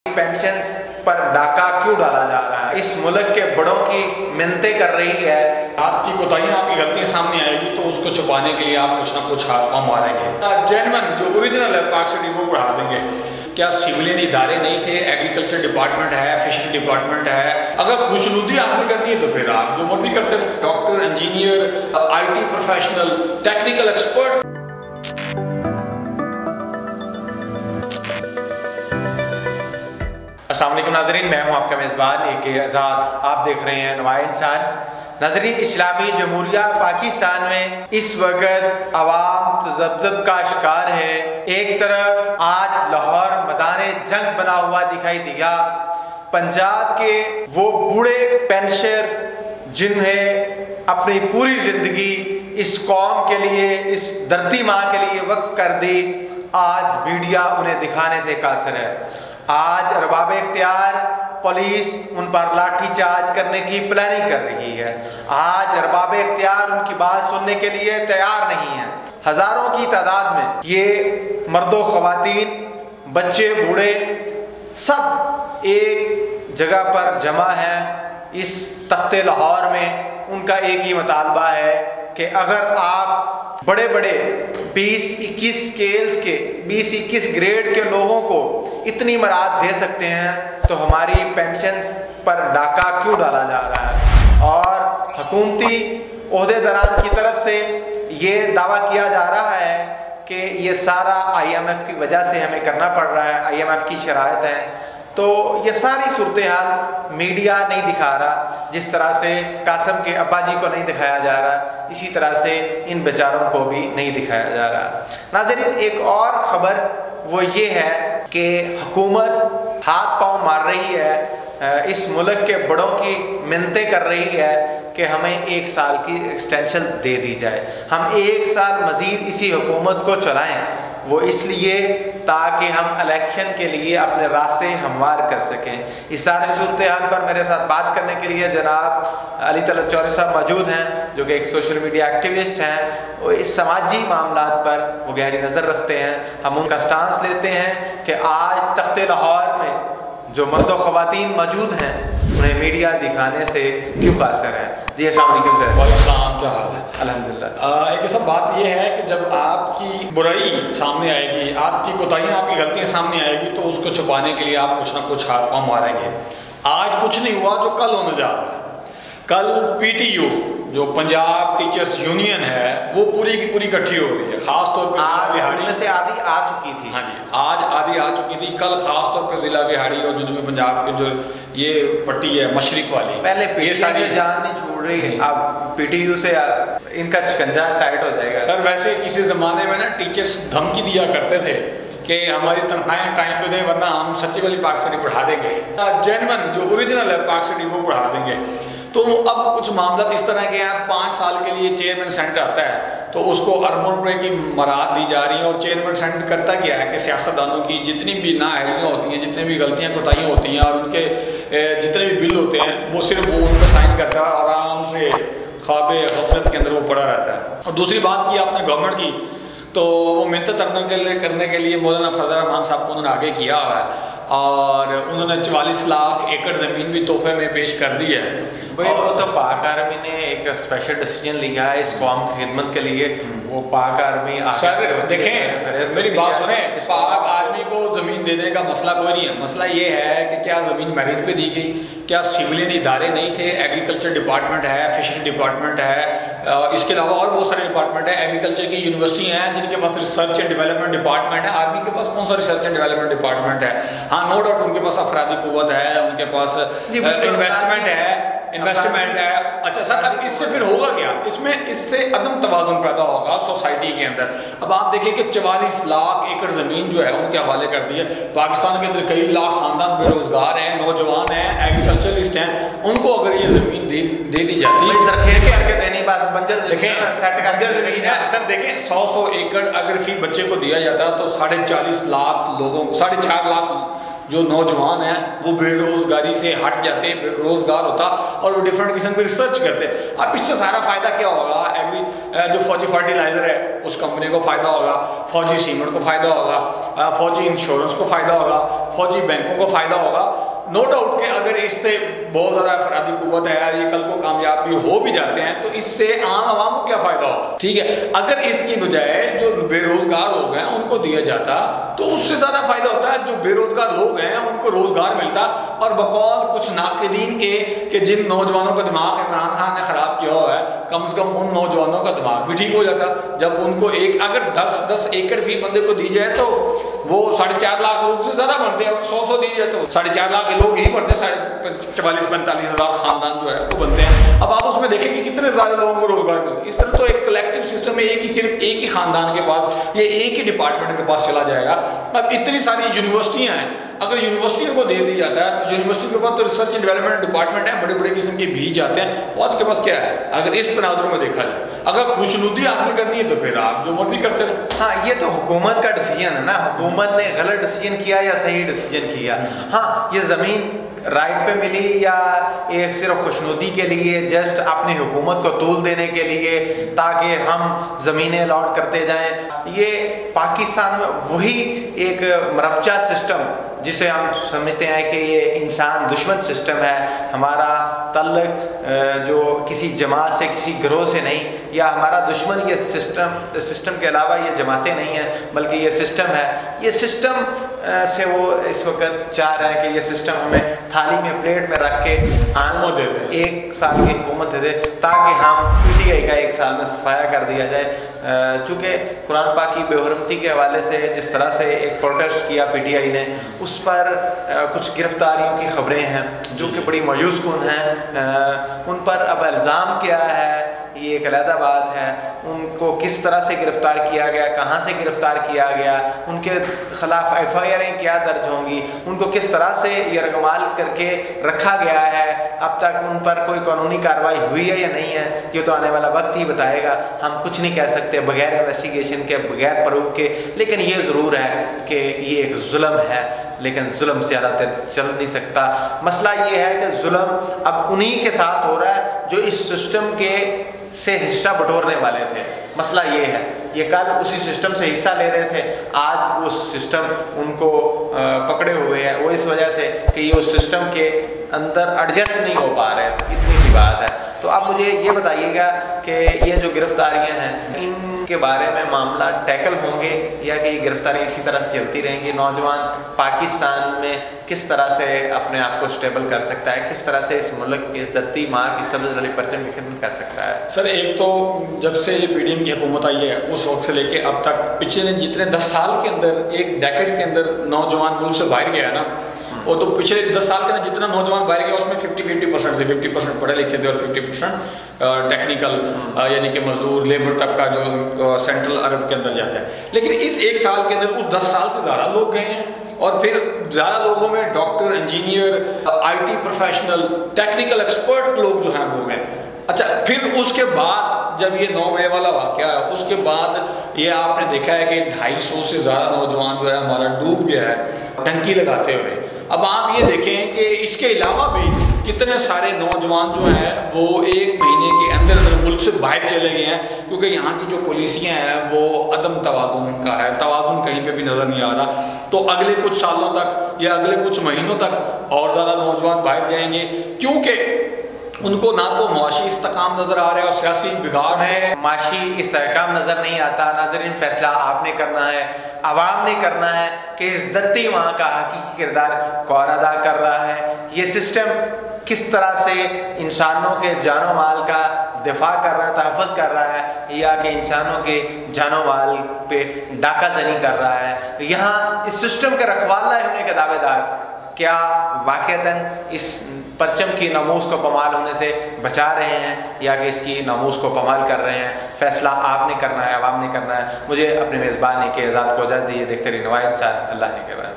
Pension पर डाका क्यों डाला जा रहा है? इस मुल्क के बड़ों की मिन्नतें कर रही है। आपकी कोताहियां, आपकी गलतियां सामने आएगी तो उसको छुपाने के लिए आप कुछ ना कुछ हाथ मारेंगे। जेन्युइन जो ओरिजिनल है पाक सिटी वो बढ़ा देंगे। क्या सिविलियन इदारे नहीं थे? एग्रीकल्चर डिपार्टमेंट है, फिशरी डिपार्टमेंट है। अगर खुशनुदी हासिल करनी है तो फिर आप जो मर्जी करते रहो। Doctor, engineer, IT professional, technical expert. अस्सलाम वालेकुम नाज़रीन, मैं हूं आपका मेज़बान AK आज़ाद। आप देख रहे हैं नुमाया इंसान। नाज़रीन, इस्लामी जमहूरिया पाकिस्तान में इस वक्त अवाम तज़ब्ज़ुब का शिकार है। एक तरफ आज लाहौर मैदान जंग बना हुआ दिखाई दिया। पंजाब के वो बूढ़े पेंशनर्स जिन्हें अपनी पूरी ज़िंदगी इस कौम के लिए, इस धरती माँ के लिए वक्फ कर दी, आज मीडिया उन्हें दिखाने से कासिर है। आज अरबाब इख्तियार पुलिस उन पर लाठी चार्ज करने की प्लानिंग कर रही है। आज अरबाब इख्तियार उनकी बात सुनने के लिए तैयार नहीं है। हज़ारों की तादाद में ये मर्दो ख़वातीन, बच्चे, बूढ़े सब एक जगह पर जमा है इस तख्ते लाहौर में। उनका एक ही मुतालबा है कि अगर आप बड़े बड़े 20-21 स्केल्स के, 20-21 ग्रेड के लोगों को इतनी मराद दे सकते हैं तो हमारी पेंशन पर डाका क्यों डाला जा रहा है? और हुकूमती ओहदेदारान की तरफ से ये दावा किया जा रहा है कि ये सारा IMF की वजह से हमें करना पड़ रहा है, IMF की शराइत है। तो ये सारी सूरत हाल मीडिया नहीं दिखा रहा। जिस तरह से कासम के अब्बा जी को नहीं दिखाया जा रहा, इसी तरह से इन बेचारों को भी नहीं दिखाया जा रहा। नाज़रीन, एक और ख़बर वो ये है कि हुकूमत हाथ पांव मार रही है, इस मुल्क के बड़ों की मिन्नतें कर रही है कि हमें 1 साल की एक्सटेंशन दे दी जाए, हम 1 साल मज़ीद इसी हुकूमत को चलाएं। वो इसलिए ताकि हम इलेक्शन के लिए अपने रास्ते हमवार कर सकें। इस सारी सूरत हाल पर मेरे साथ बात करने के लिए जनाब अली तलत चौधरी साहब मौजूद हैं, जो कि एक सोशल मीडिया एक्टिविस्ट हैं। वो इस समाजी मामलात पर वो गहरी नज़र रखते हैं। हम उनका स्टांस लेते हैं कि आज तख्ते लाहौर में जो मर्द व ख़वातीन मौजूद हैं उन्हें मीडिया दिखाने से क्यों कासिर है। जी अस्सलाम वालेकुम सर। वालेकुम, क्या हाल है? अल्हम्दुलिल्लाह। एक सब बात यह है कि जब आपकी बुराई सामने आएगी, आपकी कोताहियां, आपकी गलतियां सामने आएगी तो उसको छुपाने के लिए आप कुछ ना कुछ हाथ पांव मारेंगे। आज कुछ नहीं हुआ जो कल होने जा रहा है। कल PTU जो पंजाब टीचर्स यूनियन है वो पूरी की पूरी इकट्ठी हो रही है। खास तौर पर आज से आधी आ चुकी थी। हाँ जी, आज आधी आ चुकी थी। कल खास तौर पर ज़िला बिहाड़ी और जनूबी पंजाब के जो ये पट्टी है मशरिक वाली, पहले PTU से जान नहीं छोड़ रही है, अब PTU से इनका शिकंजा टाइट हो जाएगा। सर वैसे किसी ज़माने में ना टीचर्स धमकी दिया करते थे कि हमारी तनख्वाहें टाइम पे दें वरना हम सच्ची वाली पाक सिटी बढ़ा देंगे। जेन्युइन जो ओरिजिनल है पाक सिटी वो बढ़ा देंगे। तो अब कुछ मामला इस तरह के हैं, 5 साल के लिए चेयरमैन सेनेट आता है तो उसको अरबों रुपए की मराद दी जा रही है। और चेयरमैन सेनेट करता क्या है कि सियासतदानों की जितनी भी नाअहलियाँ होती हैं, जितनी भी गलतियाँ कोताहियाँ होती हैं और उनके जितने भी बिल होते हैं वो सिर्फ वो उन पर साइन करता है और आराम से ख्वाबे गफलत के अंदर वो पड़ा रहता है। और दूसरी बात की आपने गवर्नमेंट की, तो वो मिन्नत करने के लिए मौलाना फजल रहमान साहब को उन्होंने आगे किया हुआ है और उन्होंने 44 लाख एकड़ ज़मीन भी तोहफे में पेश कर दी है। और तो पाक आर्मी ने एक स्पेशल डिसीजन लिया है इस कौम की खिदमत के लिए। वो पाक आर्मी सर देखें, मेरी बात सुने, पाक आर्मी को ज़मीन देने का मसला कोई नहीं है। मसला ये है कि क्या ज़मीन मेरिट पे दी गई? क्या सिविलियन इदारे नहीं थे? एग्रीकल्चर डिपार्टमेंट है, फिशरी डिपार्टमेंट है, इसके अलावा और बहुत सारे डिपार्टमेंट है। एग्रीकल्चर की यूनिवर्सिटी हैं जिनके पास रिसर्च एंड डेवलपमेंट डिपार्टमेंट है। आर्मी के पास कौन सा रिसर्च एंड डेवलपमेंट डिपार्टमेंट है? हाँ, नो डाउट उनके पास अफरादी कुव्वत है, उनके पास इन्वेस्टमेंट है। अच्छा सर, अब इससे फिर होगा क्या? इससे अदम तवाज़ुन पैदा होगा सोसाइटी के अंदर। अब आप देखिए कि 44 लाख एकड़ ज़मीन जो है उनके हवाले कर दी है। पाकिस्तान के अंदर कई लाख ख़ानदान बेरोज़गार हैं, नौजवान हैं, एग्रीकल्चरिस्ट हैं, उनको अगर ये ज़मीन दे दी जाती है, ज़मीन है सर, देखें 100 एकड़ अगर फी बच्चे को दिया जाता तो 4.5 लाख लोगों को, 4.5 लाख जो नौजवान हैं वो बेरोज़गारी से हट जाते, रोज़गार होता और वो डिफरेंट किस्म की रिसर्च करते। अब इससे सारा फ़ायदा क्या होगा? जो फौजी फर्टिलाइज़र है उस कंपनी को फ़ायदा होगा, फौजी सीमेंट को फ़ायदा होगा, फौजी इंश्योरेंस को फ़ायदा होगा, फौजी बैंकों को फ़ायदा होगा। नो डाउट कि अगर इससे बहुत ज़्यादा अफरादी कुव्वत है यार, ये कल को कामयाबी हो भी जाते हैं तो इससे आम आवाम को क्या फ़ायदा होगा, ठीक है। अगर इसकी बजाय जो बेरोज़गार लोग हैं उनको दिया जाता तो उससे ज़्यादा फ़ायदा होता है। जो बेरोज़गार लोग हैं उनको रोज़गार मिलता, और बकौल कुछ नाक़िदीन के कि जिन नौजवानों का दिमाग इमरान खान ने ख़राब किया हुआ है, कम से कम उन नौजवानों का दिमाग भी ठीक हो जाता। जब उनको अगर 10-10 एकड़ भी बंदे को दी जाए तो वो 4.5 लाख लोग से ज़्यादा बनते हैं। 100 दी जाए तो 4.5 लाख लोग ही बनते हैं, 44-45 हज़ार ख़ानदान जो है वो बनते हैं। अब आप उसमें देखें कि कितने ज़्यादा लोगों को रोज़गार मिलता है। इस तरह तो एक कलेक्टिव सिस्टम में सिर्फ एक ही ख़ानदान के पास, ये एक ही डिपार्टमेंट के पास चला जाएगा। अब इतनी सारी यूनिवर्सिटियाँ हैं, अगर यूनिवर्सिटियों को दे दी जाता है तो यूनिवर्सिटी के पास तो रिसर्च एंड डेवलपमेंट डिपार्टमेंट है, बड़े बड़े किस्म के बीज आते हैं। फौज के पास क्या है? अगर इस तनाजुर में देखा जाए, अगर खुशनुदी हासिल करनी है तो फिर आप जो मर्जी करते रहे। हाँ, ये तो हुकूमत का डिसीजन है ना, हुकूमत ने गलत डिसीजन किया या सही डिसीजन किया। हाँ, ये ज़मीन राइट पे मिली या एक सिर्फ खुशनुदी के लिए, जस्ट अपनी हुकूमत को तूल देने के लिए ताकि हम ज़मीनें अलॉट करते जाएं, ये पाकिस्तान में वही एक मरबचा सिस्टम जिसे हम समझते हैं कि ये इंसान दुश्मन सिस्टम है। हमारा तल्लक जो किसी जमात से, किसी गिरोह से नहीं, या हमारा दुश्मन ये सिस्टम के अलावा ये जमातें नहीं हैं, बल्कि ये सिस्टम है। ये सिस्टम से वो इस वक्त चाह रहे हैं कि ये सिस्टम हमें थाली में, प्लेट में रख के आनमो दे दे, 1 साल की हुकूमत दे दे ताकि हम PTI का 1 साल में सफाया कर दिया जाए। चूँकि कुरान पाक की बेहुरमती के हवाले से जिस तरह से एक प्रोटेस्ट किया PTI ने, उस पर कुछ गिरफ्तारियों की खबरें हैं जो कि बड़ी मायूस कुन हैं। उन पर अब इल्ज़ाम क्या है ये एक अलग बात है। उनको किस तरह से गिरफ़्तार किया गया, कहाँ से गिरफ़्तार किया गया, उनके ख़िलाफ़ FIR क्या दर्ज होंगी, उनको किस तरह से यरगमाल करके रखा गया है, अब तक उन पर कोई कानूनी कार्रवाई हुई है या नहीं है, ये तो आने वाला वक्त ही बताएगा। हम कुछ नहीं कह सकते बग़ैर इन्वेस्टिगेशन के, बग़ैर प्रूफ के। लेकिन ये ज़रूर है कि ये एक जुल्म है, लेकिन जुल्म से ज़्यादा चल नहीं सकता। मसला ये है कि जुल्म अब उन्हीं के साथ हो रहा है जो इस सिस्टम के से हिस्सा बटोरने वाले थे। मसला ये है, ये कल उसी सिस्टम से हिस्सा ले रहे थे, आज वो सिस्टम उनको पकड़े हुए है। वो इस वजह से कि ये उस सिस्टम के अंदर एडजस्ट नहीं हो पा रहे, इतनी सी बात है। तो आप मुझे ये बताइएगा कि ये जो गिरफ्तारियां हैं इनके बारे में मामला टैकल होंगे या कि ये गिरफ्तारियाँ इसी तरह से चलती रहेंगी? नौजवान पाकिस्तान में किस तरह से अपने आप को स्टेबल कर सकता है, किस तरह से इस मुल्क की, इस धरती माँ की सबसे बड़ी परचम की खिदमत कर सकता है? सर, एक तो जब से ये PDM की हुकूमत आई है उस वक्त से लेके अब तक पिछले जितने 10 साल के अंदर, एक डेकेड के अंदर नौजवान मुल्क से बाहर गया ना, वो तो पिछले 10 साल के अंदर जितना नौजवान बाहर गया उसमें 50-50% थे। 50% पढ़े लिखे थे और 50% टेक्निकल यानी कि मजदूर, लेबर तबका जो सेंट्रल अरब के अंदर जाता है। लेकिन इस 1 साल के अंदर उस 10 साल से ज़्यादा लोग गए हैं, और फिर ज़्यादा लोगों में doctor, engineer, IT professional, technical expert लोग जो हैं वो गए। अच्छा, फिर उसके बाद जब ये 9 मई वाला वाक़या है, उसके बाद ये आपने देखा है कि 250 से ज़्यादा नौजवान जो है हमारा डूब गया है टंकी लगाते हुए। अब आप ये देखें कि इसके अलावा भी कितने सारे नौजवान जो हैं वो 1 महीने के अंदर मुल्क से बाहर चले गए हैं, क्योंकि यहाँ की जो पॉलिसियाँ हैं वो अदम तवाज़ुन का है, तवाज़ुन कहीं पे भी नज़र नहीं आ रहा। तो अगले कुछ सालों तक या अगले कुछ महीनों तक और ज़्यादा नौजवान बाहर जाएंगे, क्योंकि उनको ना तो माशी इस्तेकाम नज़र आ रहा है और सियासी बिगाड़ है। माशी इस्तेकाम नज़र नहीं आता। नाज़रीन, फैसला आपने करना है, आवाम ने करना है कि इस धरती माँ का हकीकी किरदार कौन अदा कर रहा है, ये सिस्टम किस तरह से इंसानों के जानो माल का दिफा कर रहा है, तहफ़्फ़ुज़ कर रहा है, या कि इंसानों के जानो माल पे डाका जनी कर रहा है। यहाँ इस सिस्टम के रखवाला होने के दावेदार क्या वाक़अतन इस परचम की नमूस को पमाल होने से बचा रहे हैं या कि इसकी नमूस को पमाल कर रहे हैं? फैसला आपने करना है, आवाम ने करना है। मुझे अपने मेज़बान के इजाज़त को इजाज़त दीजिए। देखते रहिए नवाइंसान, अल्लाह ने के बाद।